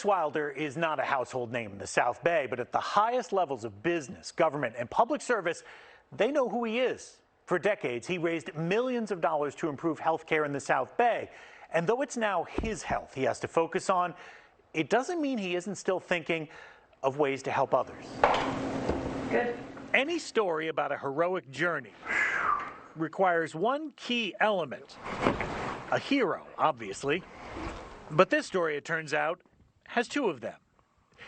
Chris Wilder is not a household name in the South Bay, but at the highest levels of business, government, and public service, they know who he is. For decades, he raised millions of dollars to improve health care in the South Bay. And though it's now his health he has to focus on, it doesn't mean he isn't still thinking of ways to help others. Good. Any story about a heroic journey requires one key element. A hero, obviously. But this story, it turns out, has two of them.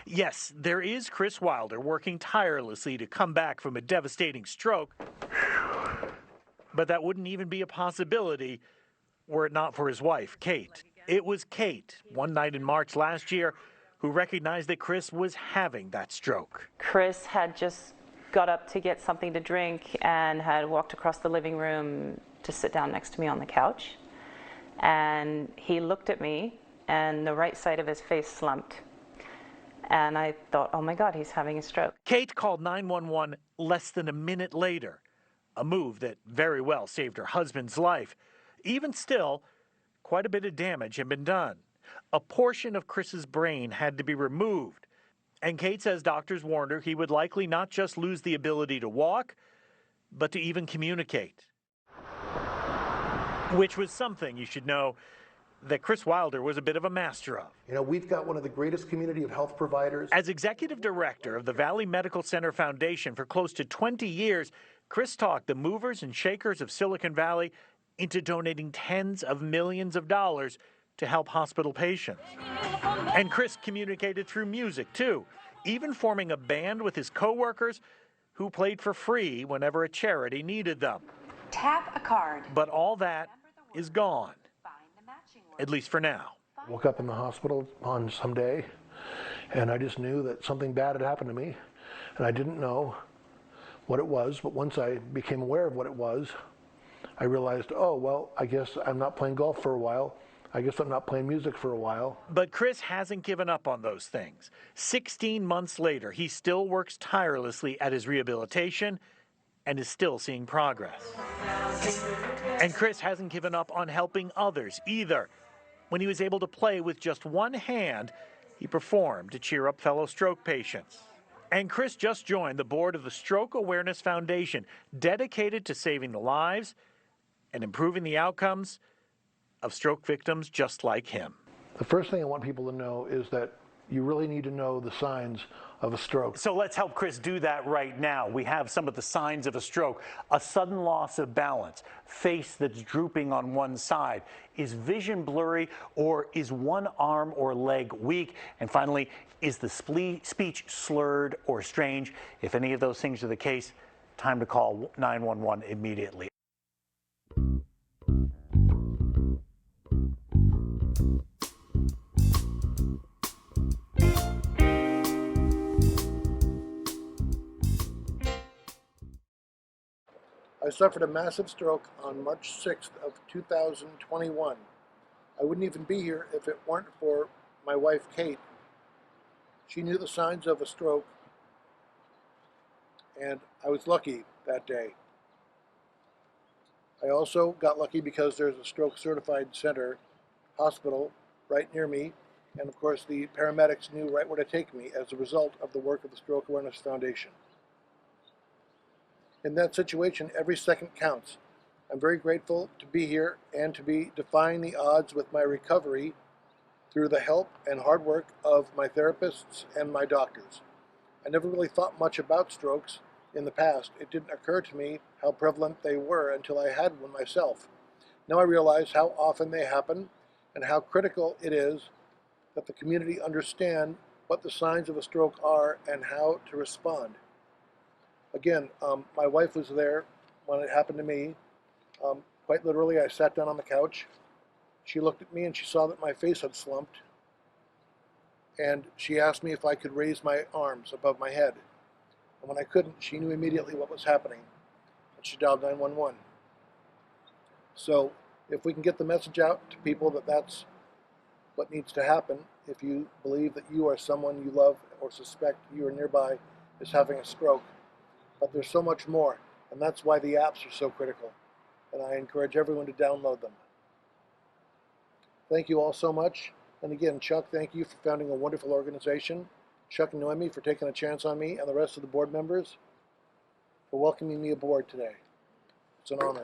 Yes, there is Chris Wilder working tirelessly to come back from a devastating stroke. But that wouldn't even be a possibility were it not for his wife, Kate. It was Kate, one night in March last year, who recognized that Chris was having that stroke. Chris had just got up to get something to drink and had walked across the living room to sit down next to me on the couch. And he looked at me, and the right side of his face slumped. And I thought, oh my God, he's having a stroke. Kate called 911 less than a minute later, a move that very well saved her husband's life. Even still, quite a bit of damage had been done. A portion of Chris's brain had to be removed. And Kate says doctors warned her he would likely not just lose the ability to walk, but to even communicate. Which was something, you should know, that Chris Wilder was a bit of a master of. You know, we've got one of the greatest community of health providers. As executive director of the Valley Medical Center Foundation for close to 20 years, Chris talked the movers and shakers of Silicon Valley into donating tens of millions of dollars to help hospital patients. And Chris communicated through music, too, even forming a band with his coworkers who played for free whenever a charity needed them. Tap a card. But all that is gone, at least for now. Woke up in the hospital on some day, and I just knew that something bad had happened to me, and I didn't know what it was, but once I became aware of what it was, I realized, oh, well, I guess I'm not playing golf for a while. I guess I'm not playing music for a while. But Chris hasn't given up on those things. 16 months later, he still works tirelessly at his rehabilitation and is still seeing progress. And Chris hasn't given up on helping others either. When he was able to play with just one hand, he performed to cheer up fellow stroke patients. And Chris just joined the board of the Stroke Awareness Foundation, dedicated to saving the lives and improving the outcomes of stroke victims just like him. The first thing I want people to know is that you really need to know the signs of a stroke. So let's help Chris do that right now. We have some of the signs of a stroke: a sudden loss of balance, face that's drooping on one side, is vision blurry, or is one arm or leg weak, and finally, is the speech slurred or strange? If any of those things are the case, time to call 911 immediately. I suffered a massive stroke on March 6th of 2021. I wouldn't even be here if it weren't for my wife, Kate. She knew the signs of a stroke, and I was lucky that day. I also got lucky because there's a stroke certified center hospital right near me, and of course the paramedics knew right where to take me as a result of the work of the Stroke Awareness Foundation. In that situation, every second counts. I'm very grateful to be here and to be defying the odds with my recovery through the help and hard work of my therapists and my doctors. I never really thought much about strokes in the past. It didn't occur to me how prevalent they were until I had one myself. Now I realize how often they happen and how critical it is that the community understand what the signs of a stroke are and how to respond. Again, my wife was there when it happened to me. Quite literally, I sat down on the couch. She looked at me and she saw that my face had slumped. And she asked me if I could raise my arms above my head. And when I couldn't, she knew immediately what was happening. And she dialed 911. So if we can get the message out to people that that's what needs to happen, if you believe that you or someone you love or suspect you are nearby is having a stroke, but there's so much more, and that's why the apps are so critical, and I encourage everyone to download them. Thank you all so much, And again, Chuck, thank you for founding a wonderful organization. Chuck and Noemi for taking a chance on me, and the rest of the board members for welcoming me aboard today. It's an honor.